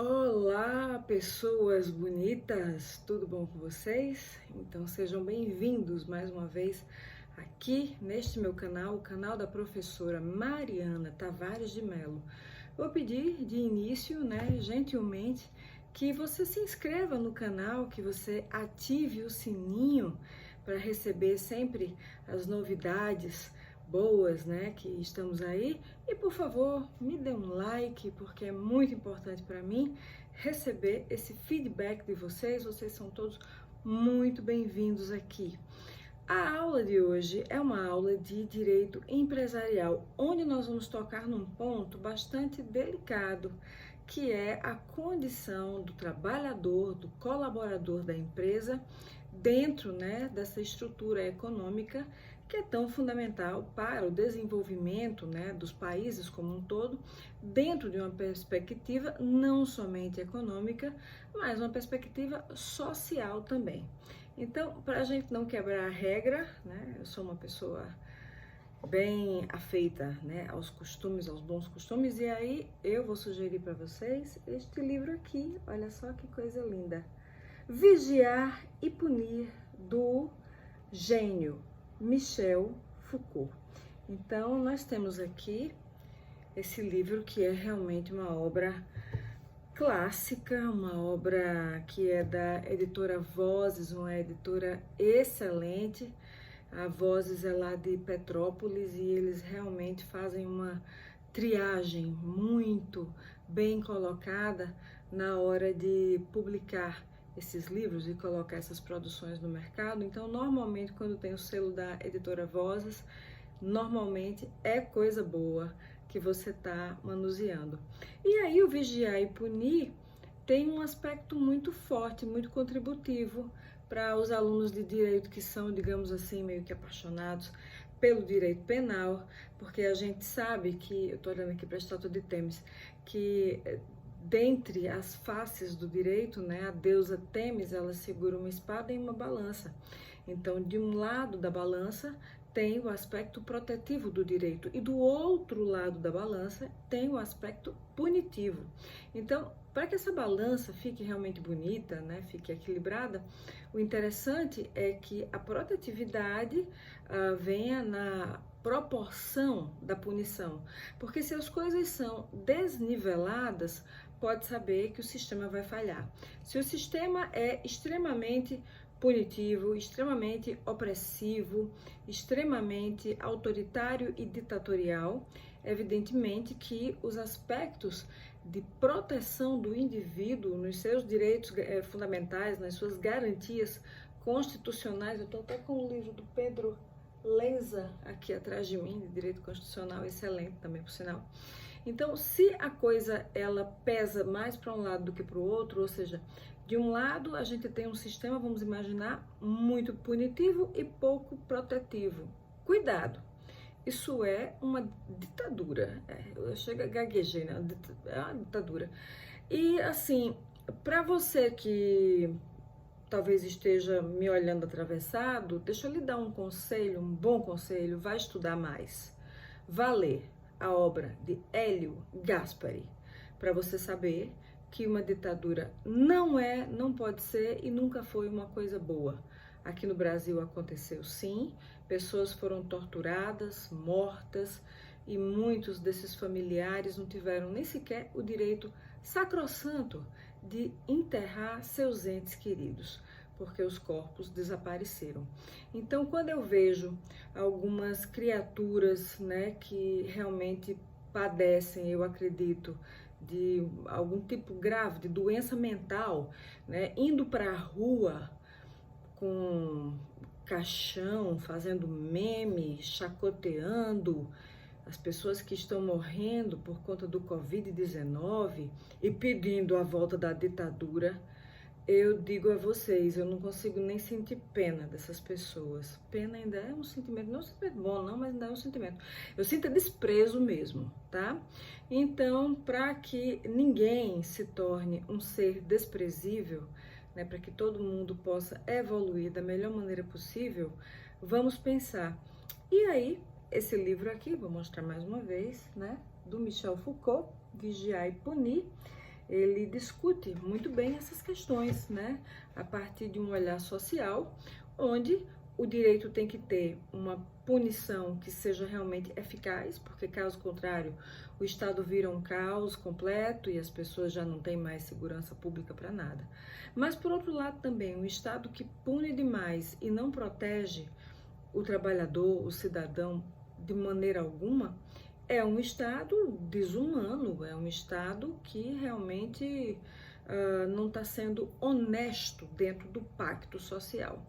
Olá, pessoas bonitas, tudo bom com vocês? Então sejam bem-vindos mais uma vez aqui neste meu canal, o canal da professora Mariana Tavares de Mello. Vou pedir de início, gentilmente, que você se inscreva no canal, que você ative o sininho para receber sempre as novidades boas, que estamos aí. E por favor, me dê um like, porque é muito importante para mim receber esse feedback de vocês. Vocês são todos muito bem-vindos aqui. A aula de hoje é uma aula de direito empresarial, onde nós vamos tocar num ponto bastante delicado, que é a condição do trabalhador, do colaborador da empresa, dentro dessa estrutura econômica que é tão fundamental para o desenvolvimento dos países como um todo, dentro de uma perspectiva não somente econômica, mas uma perspectiva social também. Então, para a gente não quebrar a regra, eu sou uma pessoa bem afeita aos costumes, aos bons costumes, e aí eu vou sugerir para vocês este livro aqui, olha só que coisa linda. Vigiar e Punir, do gênio Michel Foucault. Então, nós temos aqui esse livro que é realmente uma obra clássica, uma obra que é da editora Vozes, uma editora excelente. A Vozes é lá de Petrópolis e eles realmente fazem uma triagem muito bem colocada na hora de publicar esses livros e colocar essas produções no mercado. Então, normalmente, quando tem o selo da editora Vozes, normalmente é coisa boa que você está manuseando. E aí, o Vigiar e Punir tem um aspecto muito forte, muito contributivo para os alunos de direito que são, digamos assim, meio que apaixonados pelo direito penal, porque a gente sabe que, eu estou olhando aqui para a estátua de Têmis, que dentre as faces do direito, a deusa Têmis, ela segura uma espada e uma balança. Então, de um lado da balança tem o aspecto protetivo do direito e do outro lado da balança tem o aspecto punitivo. Então, para que essa balança fique realmente bonita, fique equilibrada, o interessante é que a protetividade venha na proporção da punição, porque se as coisas são desniveladas, pode saber que o sistema vai falhar. Se o sistema é extremamente punitivo, extremamente opressivo, extremamente autoritário e ditatorial, evidentemente que os aspectos de proteção do indivíduo nos seus direitos fundamentais, nas suas garantias constitucionais, eu estou até com o livro do Pedro Lenza aqui atrás de mim, de direito constitucional, excelente também, por sinal. Então, se a coisa ela pesa mais para um lado do que para o outro, ou seja, de um lado a gente tem um sistema, vamos imaginar, muito punitivo e pouco protetivo. Cuidado! Isso é uma ditadura. Eu chego a gaguejei, né? É uma ditadura. E assim, para você que talvez esteja me olhando atravessado, deixa eu lhe dar um conselho, um bom conselho, vai estudar mais. Vá ler a obra de Hélio Gaspari, para você saber que uma ditadura não pode ser e nunca foi uma coisa boa. Aqui no Brasil aconteceu sim, pessoas foram torturadas, mortas, e muitos desses familiares não tiveram nem sequer o direito sacrossanto de enterrar seus entes queridos, porque os corpos desapareceram. Então, quando eu vejo algumas criaturas, que realmente padecem, eu acredito, de algum tipo grave de doença mental, indo para a rua com caixão, fazendo meme, chacoteando as pessoas que estão morrendo por conta do Covid-19 e pedindo a volta da ditadura, eu digo a vocês, eu não consigo nem sentir pena dessas pessoas. Pena ainda é um sentimento, não é um sentimento bom não, mas ainda é um sentimento. Eu sinto desprezo mesmo, tá? Então, para que ninguém se torne um ser desprezível, para que todo mundo possa evoluir da melhor maneira possível, vamos pensar. E aí, esse livro aqui, vou mostrar mais uma vez, do Michel Foucault, Vigiar e Punir, ele discute muito bem essas questões, né? A partir de um olhar social, onde o direito tem que ter uma punição que seja realmente eficaz, porque caso contrário, o Estado vira um caos completo e as pessoas já não têm mais segurança pública para nada. Mas, por outro lado, também, um Estado que pune demais e não protege o trabalhador, o cidadão, de maneira alguma, é um Estado desumano, é um Estado que realmente não está sendo honesto dentro do pacto social.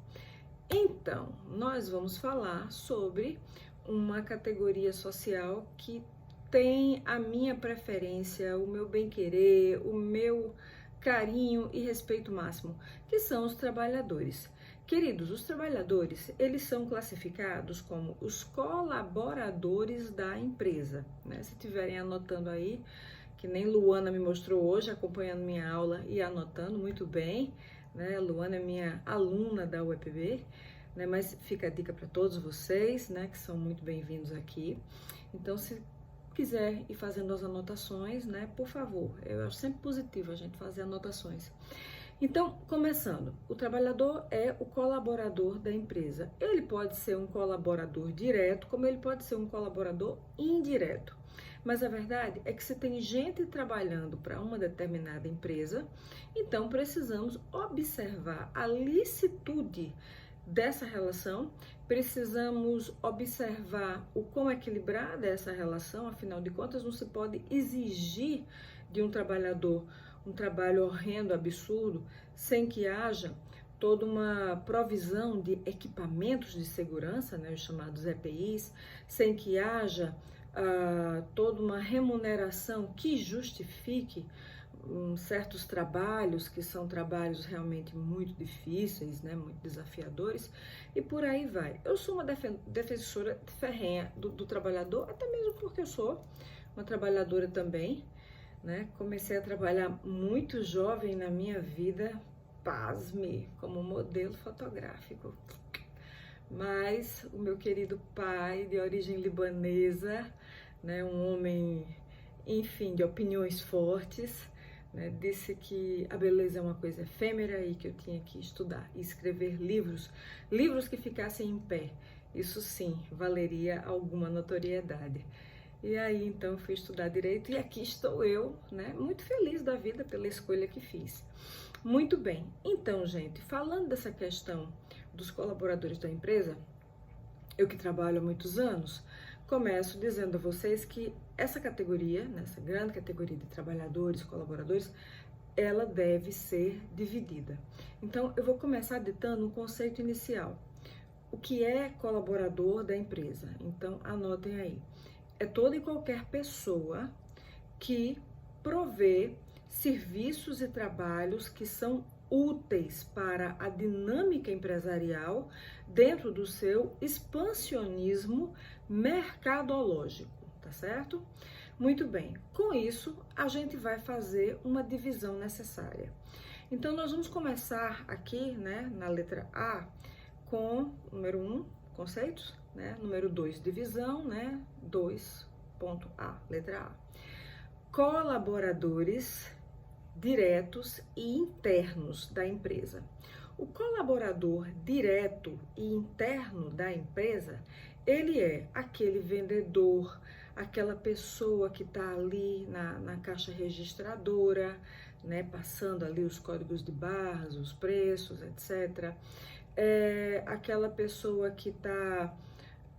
Então, nós vamos falar sobre uma categoria social que tem a minha preferência, o meu bem-querer, o meu carinho e respeito máximo, que são os trabalhadores. Queridos, os trabalhadores, eles são classificados como os colaboradores da empresa, né? Se estiverem anotando aí, que nem Luana me mostrou hoje, acompanhando minha aula e anotando muito bem, né? Luana é minha aluna da UEPB, né? Mas fica a dica para todos vocês, né? Que são muito bem-vindos aqui. Então, se quiser ir fazendo as anotações, né? Por favor, eu acho sempre positivo a gente fazer anotações. Então, começando, o trabalhador é o colaborador da empresa. Ele pode ser um colaborador direto, como ele pode ser um colaborador indireto. Mas a verdade é que se tem gente trabalhando para uma determinada empresa, então precisamos observar a licitude dessa relação, precisamos observar o quão equilibrada é essa relação, afinal de contas não se pode exigir de um trabalhador um trabalho horrendo, absurdo, sem que haja toda uma provisão de equipamentos de segurança, né, os chamados EPIs, sem que haja toda uma remuneração que justifique certos trabalhos, que são trabalhos realmente muito difíceis, né, muito desafiadores, e por aí vai. Eu sou uma defensora ferrenha do trabalhador, até mesmo porque eu sou uma trabalhadora também, né? Comecei a trabalhar muito jovem na minha vida, pasme, como modelo fotográfico. Mas o meu querido pai, de origem libanesa, né, um homem, enfim, de opiniões fortes, né, disse que a beleza é uma coisa efêmera e que eu tinha que estudar e escrever livros que ficassem em pé. Isso sim, valeria alguma notoriedade. E aí, então, fui estudar Direito e aqui estou eu, né, muito feliz da vida pela escolha que fiz. Muito bem, então, gente, falando dessa questão dos colaboradores da empresa, eu que trabalho há muitos anos, começo dizendo a vocês que essa categoria, né, essa grande categoria de trabalhadores, colaboradores, ela deve ser dividida. Então, eu vou começar ditando um conceito inicial. O que é colaborador da empresa? Então, anotem aí. É toda e qualquer pessoa que provê serviços e trabalhos que são úteis para a dinâmica empresarial dentro do seu expansionismo mercadológico, tá certo? Muito bem, com isso a gente vai fazer uma divisão necessária. Então nós vamos começar aqui, né, na letra A, com número 1, conceitos, né? Número 2, divisão, né? 2.A, letra A. Colaboradores diretos e internos da empresa. O colaborador direto e interno da empresa, ele é aquele vendedor, aquela pessoa que está ali na caixa registradora, né? Passando ali os códigos de barras, os preços, etc. É aquela pessoa que está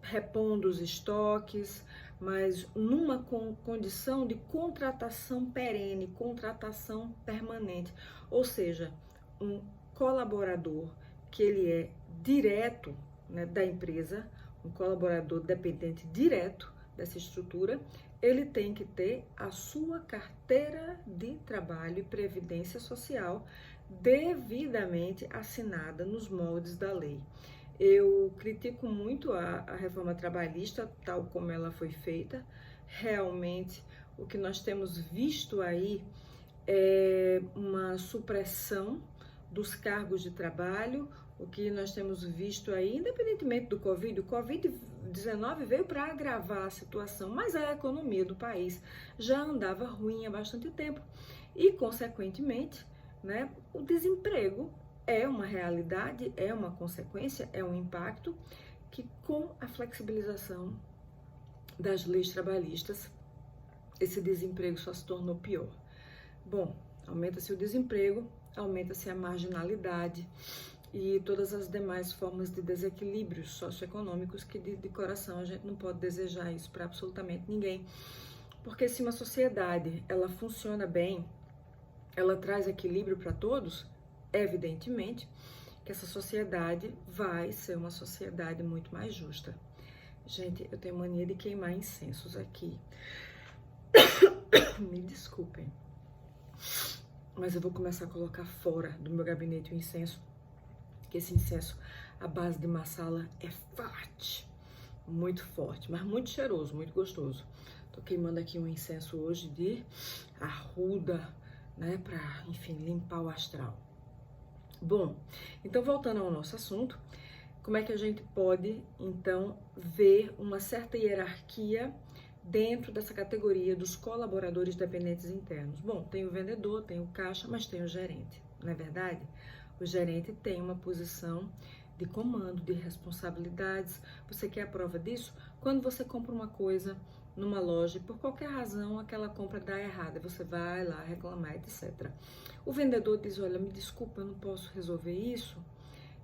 repondo os estoques, mas numa condição de contratação perene, contratação permanente, ou seja, um colaborador que ele é direto, né, da empresa, um colaborador dependente direto dessa estrutura, ele tem que ter a sua carteira de trabalho e previdência social devidamente assinada nos moldes da lei. Eu critico muito a reforma trabalhista, tal como ela foi feita. Realmente, o que nós temos visto aí é uma supressão dos cargos de trabalho, O que nós temos visto aí, independentemente do Covid, o Covid-19 veio para agravar a situação, mas a economia do país já andava ruim há bastante tempo. E, consequentemente, né, o desemprego é uma realidade, é uma consequência, é um impacto que, com a flexibilização das leis trabalhistas, esse desemprego só se tornou pior. Bom, aumenta-se o desemprego, aumenta-se a marginalidade e todas as demais formas de desequilíbrios socioeconômicos que de coração a gente não pode desejar isso para absolutamente ninguém. Porque se uma sociedade ela funciona bem, ela traz equilíbrio para todos, evidentemente que essa sociedade vai ser uma sociedade muito mais justa. Gente, eu tenho mania de queimar incensos aqui. Me desculpem. Mas eu vou começar a colocar fora do meu gabinete o incenso, que esse incenso, à base de massala, é forte, muito forte, mas muito cheiroso, muito gostoso. Tô queimando aqui um incenso hoje de arruda, né, pra, enfim, limpar o astral. Bom, então voltando ao nosso assunto, como é que a gente pode, então, ver uma certa hierarquia dentro dessa categoria dos colaboradores dependentes internos? Bom, tem o vendedor, tem o caixa, mas tem o gerente, não é verdade? O gerente tem uma posição de comando, de responsabilidades. Você quer a prova disso? Quando você compra uma coisa numa loja e por qualquer razão aquela compra dá errada, você vai lá reclamar, etc. O vendedor diz, olha, me desculpa, eu não posso resolver isso,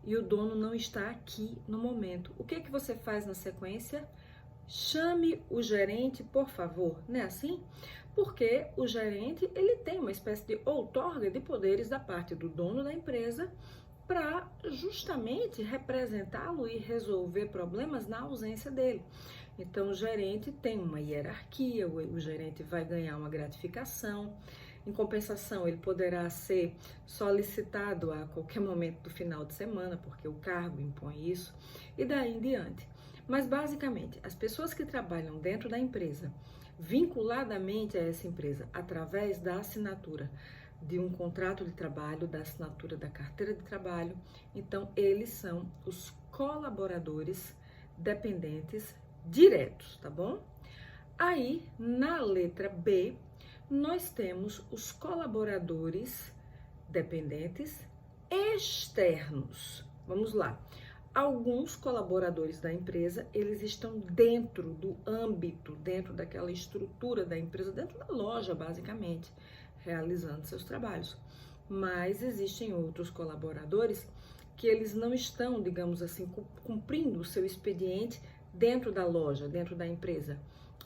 e o dono não está aqui no momento. O que é que você faz na sequência? Chame o gerente, por favor, não é assim? Porque o gerente, ele tem uma espécie de outorga de poderes da parte do dono da empresa para justamente representá-lo e resolver problemas na ausência dele. Então, o gerente tem uma hierarquia, o gerente vai ganhar uma gratificação. Em compensação, ele poderá ser solicitado a qualquer momento do final de semana, porque o cargo impõe isso, e daí em diante. Mas, basicamente, as pessoas que trabalham dentro da empresa, vinculadamente a essa empresa, através da assinatura de um contrato de trabalho, da assinatura da carteira de trabalho, então, eles são os colaboradores dependentes diretos, tá bom? Aí, na letra B, nós temos os colaboradores dependentes externos. Vamos lá. Alguns colaboradores da empresa, eles estão dentro do âmbito, dentro daquela estrutura da empresa, dentro da loja, basicamente, realizando seus trabalhos. Mas existem outros colaboradores que eles não estão, digamos assim, cumprindo o seu expediente dentro da loja, dentro da empresa.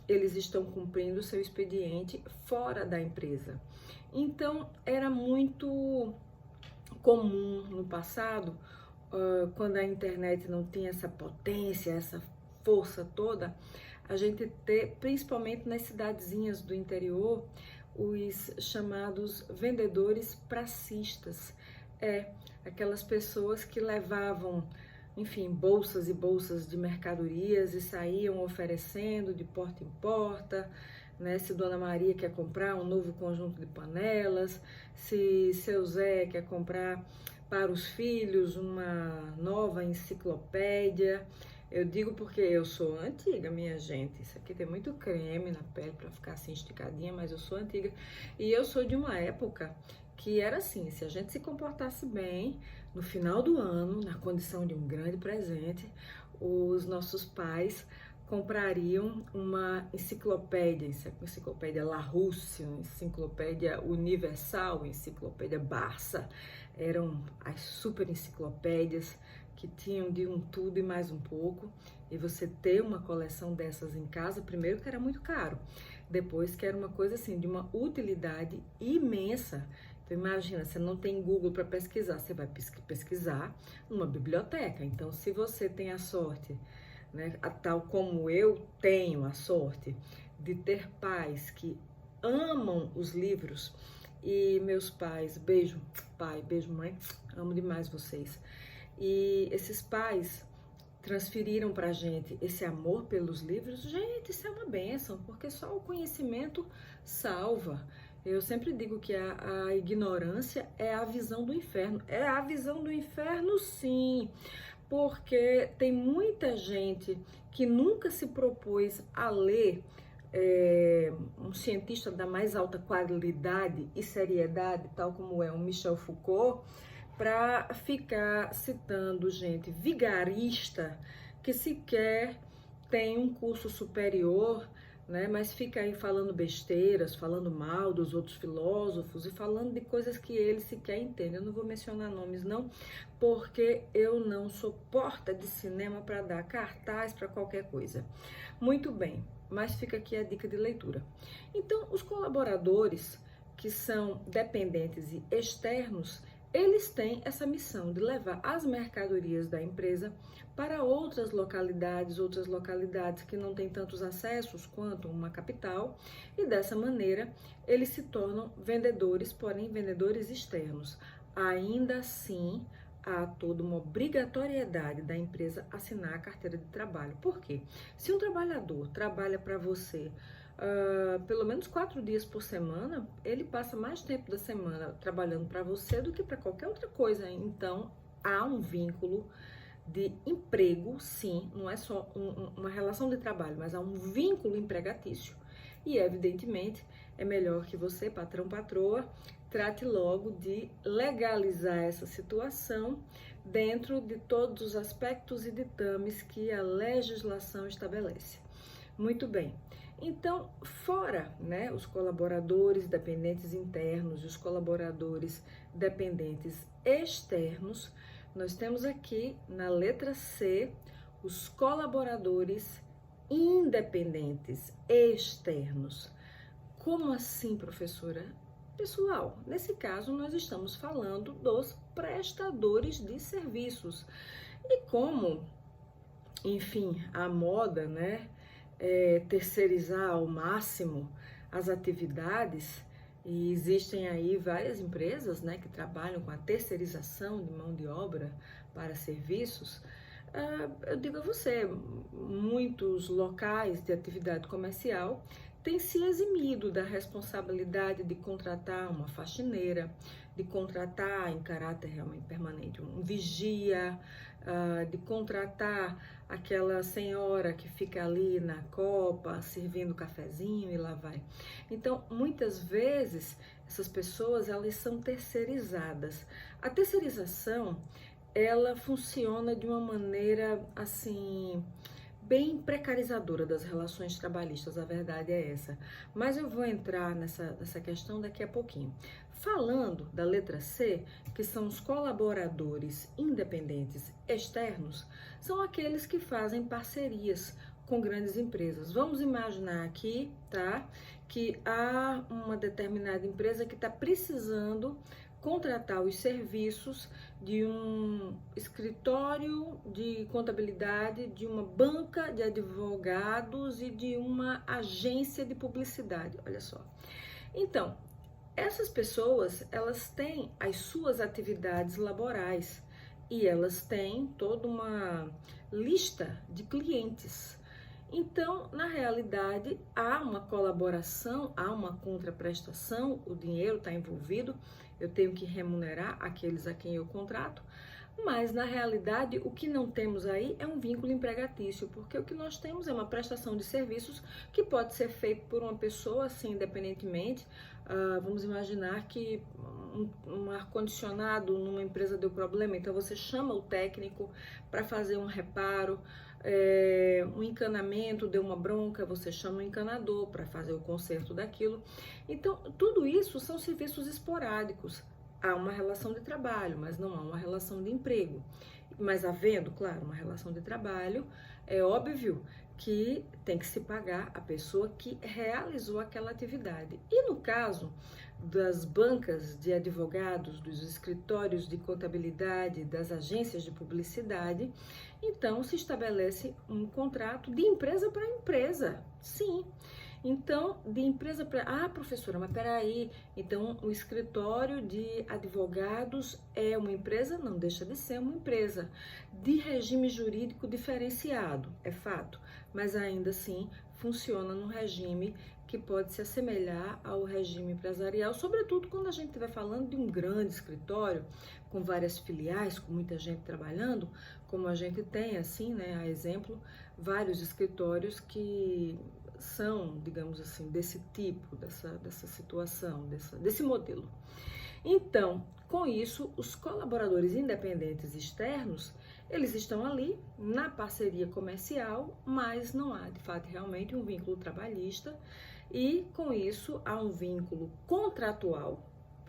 Eles estão cumprindo o seu expediente fora da empresa. Então, era muito comum no passado, quando a internet não tinha essa potência, essa força toda, a gente ter, principalmente nas cidadezinhas do interior, os chamados vendedores pracistas. Aquelas pessoas que levavam, enfim, bolsas e bolsas de mercadorias e saíam oferecendo de porta em porta, né? Se Dona Maria quer comprar um novo conjunto de panelas, se seu Zé quer comprar para os filhos uma nova enciclopédia. Eu digo porque eu sou antiga, minha gente. Isso aqui tem muito creme na pele para ficar assim esticadinha, mas eu sou antiga. E eu sou de uma época que era assim, se a gente se comportasse bem, no final do ano, na condição de um grande presente, os nossos pais comprariam uma enciclopédia Larousse, uma enciclopédia Universal, enciclopédia Barça. Eram as super enciclopédias que tinham de um tudo e mais um pouco. E você ter uma coleção dessas em casa, primeiro que era muito caro, depois que era uma coisa assim, de uma utilidade imensa. Então imagina, você não tem Google para pesquisar, você vai pesquisar numa biblioteca. Então se você tem a sorte, né, tal como eu tenho a sorte de ter pais que amam os livros, e meus pais, beijo pai, beijo mãe, amo demais vocês. E esses pais transferiram pra gente esse amor pelos livros. Gente, isso é uma bênção, porque só o conhecimento salva. Eu sempre digo que a ignorância é a visão do inferno. É a visão do inferno, sim, porque tem muita gente que nunca se propôs a ler um cientista da mais alta qualidade e seriedade, tal como é o Michel Foucault, para ficar citando gente vigarista que sequer tem um curso superior, né, mas fica aí falando besteiras, falando mal dos outros filósofos e falando de coisas que ele sequer entende. Eu não vou mencionar nomes não, porque eu não sou porta de cinema para dar cartaz para qualquer coisa. Muito bem, mas fica aqui a dica de leitura. Então, os colaboradores que são dependentes e externos, eles têm essa missão de levar as mercadorias da empresa para outras localidades que não têm tantos acessos quanto uma capital, e dessa maneira eles se tornam vendedores, porém vendedores externos. Ainda assim, há toda uma obrigatoriedade da empresa assinar a carteira de trabalho. Por quê? Se um trabalhador trabalha para você pelo menos 4 dias por semana, ele passa mais tempo da semana trabalhando para você do que para qualquer outra coisa. Então, há um vínculo de emprego, sim, não é só uma relação de trabalho, mas há um vínculo empregatício. E, evidentemente, é melhor que você, patrão, patroa, trate logo de legalizar essa situação dentro de todos os aspectos e ditames que a legislação estabelece. Muito bem. Então, fora, né, os colaboradores dependentes internos e os colaboradores dependentes externos, nós temos aqui na letra C os colaboradores independentes externos. Como assim, professora? Pessoal, nesse caso nós estamos falando dos prestadores de serviços. E como, enfim, a moda, né, terceirizar ao máximo as atividades, e existem aí várias empresas, né, que trabalham com a terceirização de mão de obra para serviços. Eu digo a você, muitos locais de atividade comercial têm se eximido da responsabilidade de contratar uma faxineira, de contratar em caráter realmente permanente um vigia, de contratar aquela senhora que fica ali na copa servindo cafezinho e lá vai. Então, muitas vezes essas pessoas, elas são terceirizadas. A terceirização, ela funciona de uma maneira assim bem precarizadora das relações trabalhistas, a verdade é essa. Mas eu vou entrar nessa questão daqui a pouquinho. Falando da letra C, que são os colaboradores independentes externos, são aqueles que fazem parcerias com grandes empresas. Vamos imaginar aqui, tá, que há uma determinada empresa que está precisando contratar os serviços de um escritório de contabilidade, de uma banca de advogados e de uma agência de publicidade. Olha só. Então, essas pessoas, elas têm as suas atividades laborais e elas têm toda uma lista de clientes. Então, na realidade, há uma colaboração, há uma contraprestação, o dinheiro está envolvido, eu tenho que remunerar aqueles a quem eu contrato, mas na realidade o que não temos aí é um vínculo empregatício, porque o que nós temos é uma prestação de serviços que pode ser feito por uma pessoa, assim, independentemente. Vamos imaginar que um ar-condicionado numa empresa deu problema, então você chama o técnico para fazer um reparo. Um encanamento deu uma bronca, você chama o encanador para fazer o conserto daquilo. Então, tudo isso são serviços esporádicos. Há uma relação de trabalho, mas não há uma relação de emprego. Mas havendo, claro, uma relação de trabalho, é óbvio que tem que se pagar a pessoa que realizou aquela atividade. E no caso das bancas de advogados, dos escritórios de contabilidade, das agências de publicidade, então se estabelece um contrato de empresa para empresa, sim. Então, de empresa para... professora, mas peraí, então o escritório de advogados é uma empresa? Não deixa de ser uma empresa de regime jurídico diferenciado, é fato, mas ainda assim funciona num regime que pode se assemelhar ao regime empresarial, sobretudo quando a gente estiver falando de um grande escritório, com várias filiais, com muita gente trabalhando, como a gente tem, assim, né, a exemplo, vários escritórios que são, digamos assim, desse tipo, dessa situação, desse modelo. Então, com isso, os colaboradores independentes externos, eles estão ali na parceria comercial, mas não há, de fato, realmente um vínculo trabalhista, e com isso há um vínculo contratual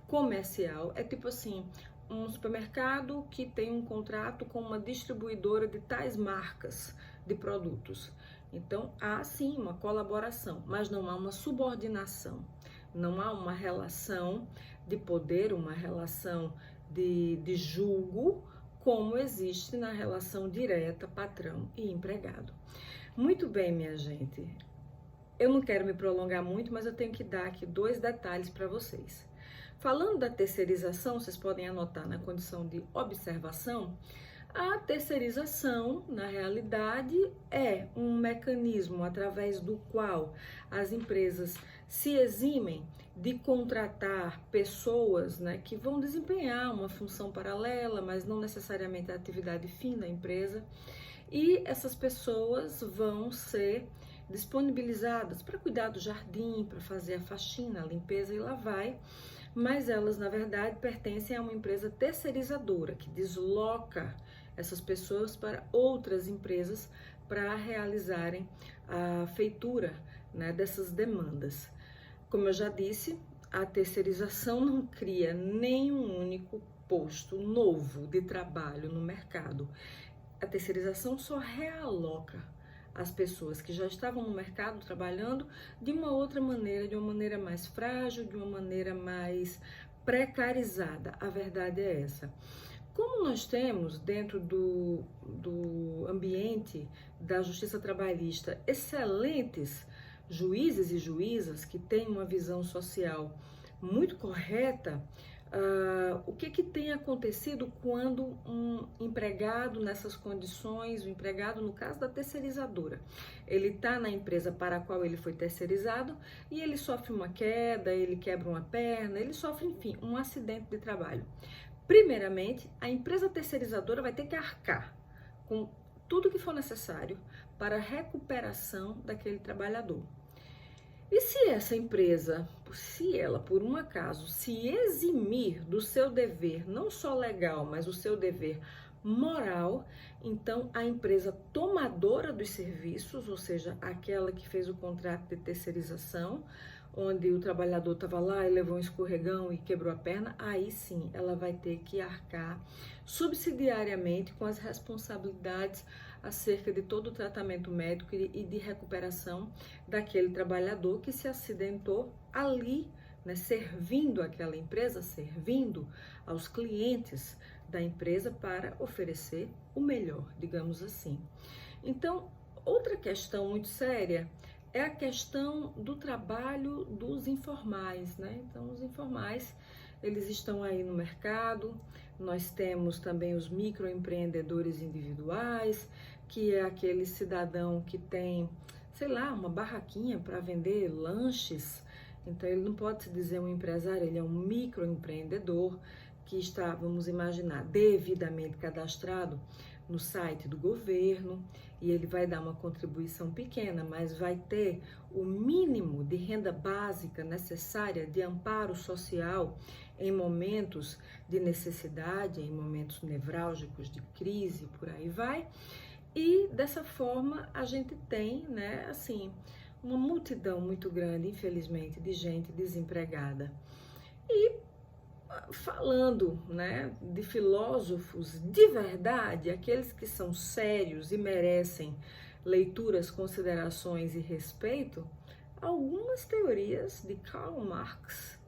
comercial. É tipo assim, um supermercado que tem um contrato com uma distribuidora de tais marcas de produtos. Então, há sim uma colaboração, mas não há uma subordinação, não há uma relação de poder, uma relação de julgo, como existe na relação direta patrão e empregado. Muito bem, minha gente. Eu não quero me prolongar muito, mas eu tenho que dar aqui 2 detalhes para vocês. Falando da terceirização, vocês podem anotar na condição de observação. A terceirização, na realidade, é um mecanismo através do qual as empresas se eximem de contratar pessoas, né, que vão desempenhar uma função paralela, mas não necessariamente a atividade fim da empresa, e essas pessoas vão ser disponibilizadas para cuidar do jardim, para fazer a faxina, a limpeza, e lá vai, mas elas, na verdade, pertencem a uma empresa terceirizadora que desloca essas pessoas para outras empresas para realizarem a feitura, né, dessas demandas. Como eu já disse, a terceirização não cria nenhum único posto novo de trabalho no mercado. A terceirização só realoca as pessoas que já estavam no mercado trabalhando de uma outra maneira, de uma maneira mais frágil, de uma maneira mais precarizada. A verdade é essa. Como nós temos dentro do ambiente da justiça trabalhista excelentes juízes e juízas que têm uma visão social muito correta, o que tem acontecido quando um empregado nessas condições, o empregado no caso da terceirizadora, ele está na empresa para a qual ele foi terceirizado e ele sofre uma queda, ele quebra uma perna, ele sofre, enfim, um acidente de trabalho. Primeiramente, a empresa terceirizadora vai ter que arcar com tudo que for necessário para a recuperação daquele trabalhador. E se essa empresa, se ela por um acaso se eximir do seu dever, não só legal, mas o seu dever moral, então a empresa tomadora dos serviços, ou seja, aquela que fez o contrato de terceirização, onde o trabalhador estava lá e levou um escorregão e quebrou a perna, aí sim ela vai ter que arcar subsidiariamente com as responsabilidades acerca de todo o tratamento médico e de recuperação daquele trabalhador que se acidentou ali, né, servindo aquela empresa, servindo aos clientes da empresa para oferecer o melhor, digamos assim. Então, outra questão muito séria é a questão do trabalho dos informais, né? Então, os informais, eles estão aí no mercado. Nós temos também os microempreendedores individuais, que é aquele cidadão que tem, sei lá, uma barraquinha para vender lanches. Então, ele não pode se dizer um empresário, ele é um microempreendedor que está, vamos imaginar, devidamente cadastrado no site do governo, e ele vai dar uma contribuição pequena, mas vai ter o mínimo de renda básica necessária de amparo social em momentos de necessidade, em momentos nevrálgicos de crise, por aí vai. E dessa forma a gente tem, né, assim, uma multidão muito grande, infelizmente, de gente desempregada. E falando, né, de filósofos de verdade, aqueles que são sérios e merecem leituras, considerações e respeito, algumas teorias de Karl Marx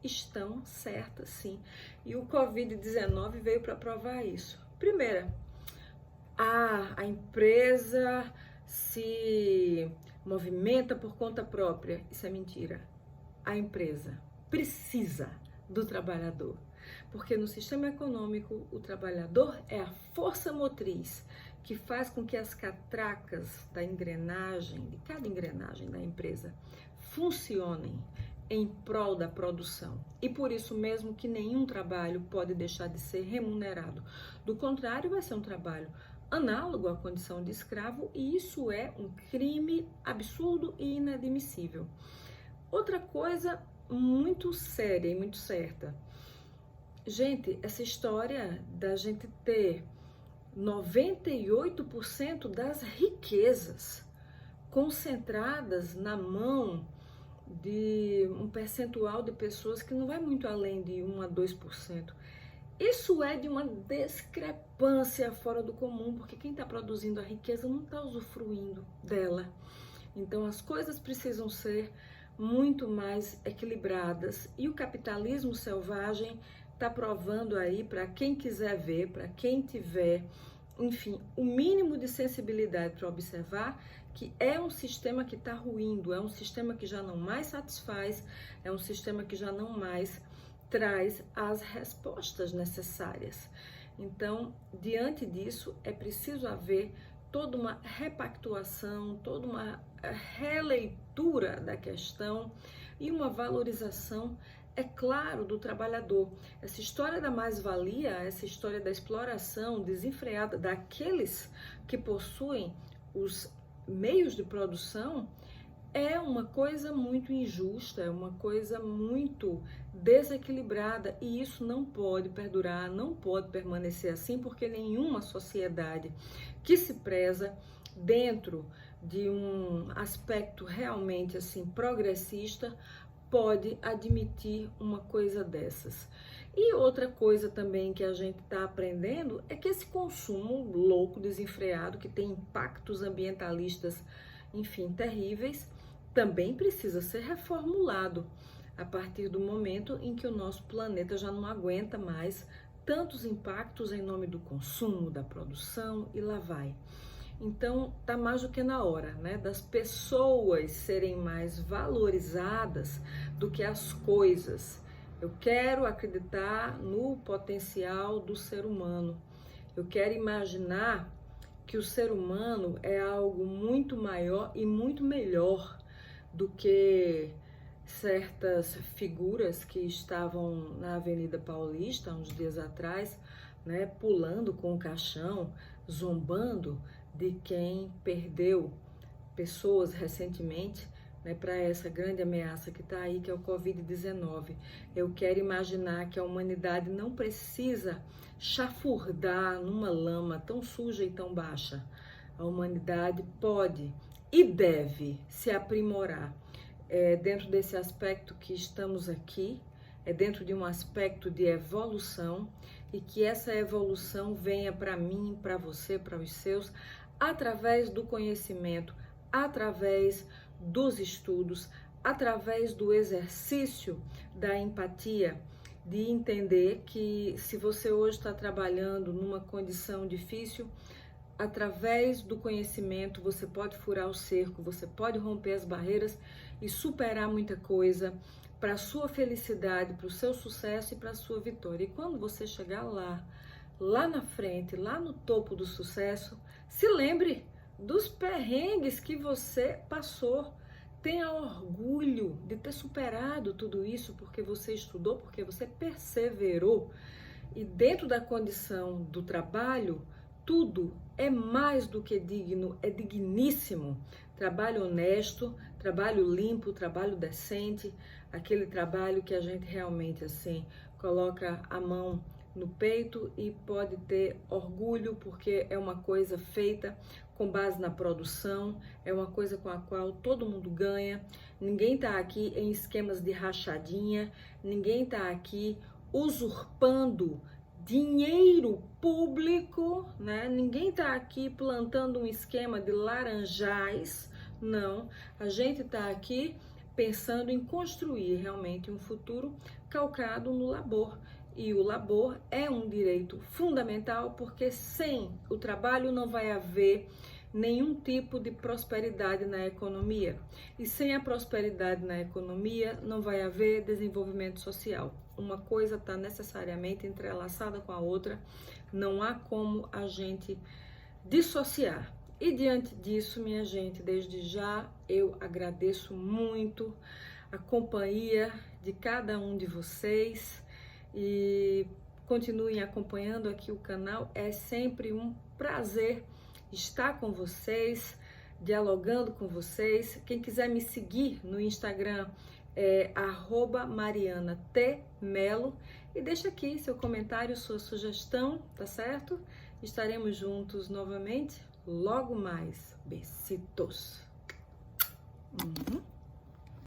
estão certas, sim. E o Covid-19 veio para provar isso. Primeira, a empresa se movimenta por conta própria. Isso é mentira. A empresa precisa do trabalhador. Porque no sistema econômico, o trabalhador é a força motriz que faz com que as catracas da engrenagem, de cada engrenagem da empresa, funcionem em prol da produção. E por isso mesmo que nenhum trabalho pode deixar de ser remunerado. Do contrário, vai ser um trabalho análogo à condição de escravo, e isso é um crime absurdo e inadmissível. Outra coisa muito séria e muito certa. Gente, essa história da gente ter 98% das riquezas concentradas na mão de um percentual de pessoas que não vai muito além de 1 a 2%. Isso é de uma discrepância fora do comum, porque quem está produzindo a riqueza não está usufruindo dela. Então as coisas precisam ser muito mais equilibradas, e o capitalismo selvagem está provando aí, para quem quiser ver, para quem tiver, enfim, o mínimo de sensibilidade para observar, que é um sistema que está ruindo, é um sistema que já não mais satisfaz, é um sistema que já não mais traz as respostas necessárias. Então, diante disso, é preciso haver toda uma repactuação, toda uma releitura da questão e uma valorização, é claro, do trabalhador. Essa história da mais-valia, essa história da exploração desenfreada daqueles que possuem os meios de produção, é uma coisa muito injusta, é uma coisa muito desequilibrada, e isso não pode perdurar, não pode permanecer assim, porque nenhuma sociedade que se preza dentro de um aspecto realmente assim progressista pode admitir uma coisa dessas. E outra coisa também que a gente está aprendendo é que esse consumo louco, desenfreado, que tem impactos ambientalistas, enfim, terríveis, também precisa ser reformulado a partir do momento em que o nosso planeta já não aguenta mais tantos impactos em nome do consumo, da produção, e lá vai. Então, tá mais do que na hora, né, das pessoas serem mais valorizadas do que as coisas. Eu quero acreditar no potencial do ser humano. Eu quero imaginar que o ser humano é algo muito maior e muito melhor do que certas figuras que estavam na Avenida Paulista uns dias atrás, né, pulando com o caixão, zombando de quem perdeu pessoas recentemente, né, para essa grande ameaça que está aí, que é o Covid-19. Eu quero imaginar que a humanidade não precisa chafurdar numa lama tão suja e tão baixa. A humanidade pode e deve se aprimorar. Dentro desse aspecto que estamos aqui, dentro de um aspecto de evolução, e que essa evolução venha para mim, para você, para os seus, através do conhecimento, através dos estudos, através do exercício da empatia, de entender que se você hoje está trabalhando numa condição difícil, através do conhecimento você pode furar o cerco, você pode romper as barreiras e superar muita coisa para a sua felicidade, para o seu sucesso e para a sua vitória. E quando você chegar lá na frente, lá no topo do sucesso, se lembre dos perrengues que você passou. Tenha orgulho de ter superado tudo isso, porque você estudou, porque você perseverou. E dentro da condição do trabalho, tudo é mais do que digno, é digníssimo. Trabalho honesto, trabalho limpo, trabalho decente, aquele trabalho que a gente realmente assim coloca a mão no peito e pode ter orgulho, porque é uma coisa feita com base na produção, é uma coisa com a qual todo mundo ganha. Ninguém está aqui em esquemas de rachadinha, ninguém está aqui usurpando dinheiro público, né? Ninguém está aqui plantando um esquema de laranjais, não. A gente está aqui pensando em construir realmente um futuro calcado no labor. E o labor é um direito fundamental, porque sem o trabalho não vai haver nenhum tipo de prosperidade na economia. E sem a prosperidade na economia, não vai haver desenvolvimento social. Uma coisa está necessariamente entrelaçada com a outra, não há como a gente dissociar. E diante disso, minha gente, desde já eu agradeço muito a companhia de cada um de vocês e continuem acompanhando aqui o canal. É sempre um prazer estar com vocês, dialogando com vocês. Quem quiser me seguir no Instagram é @marianatmelo e deixa aqui seu comentário, sua sugestão, tá certo? Estaremos juntos novamente logo mais. Besitos.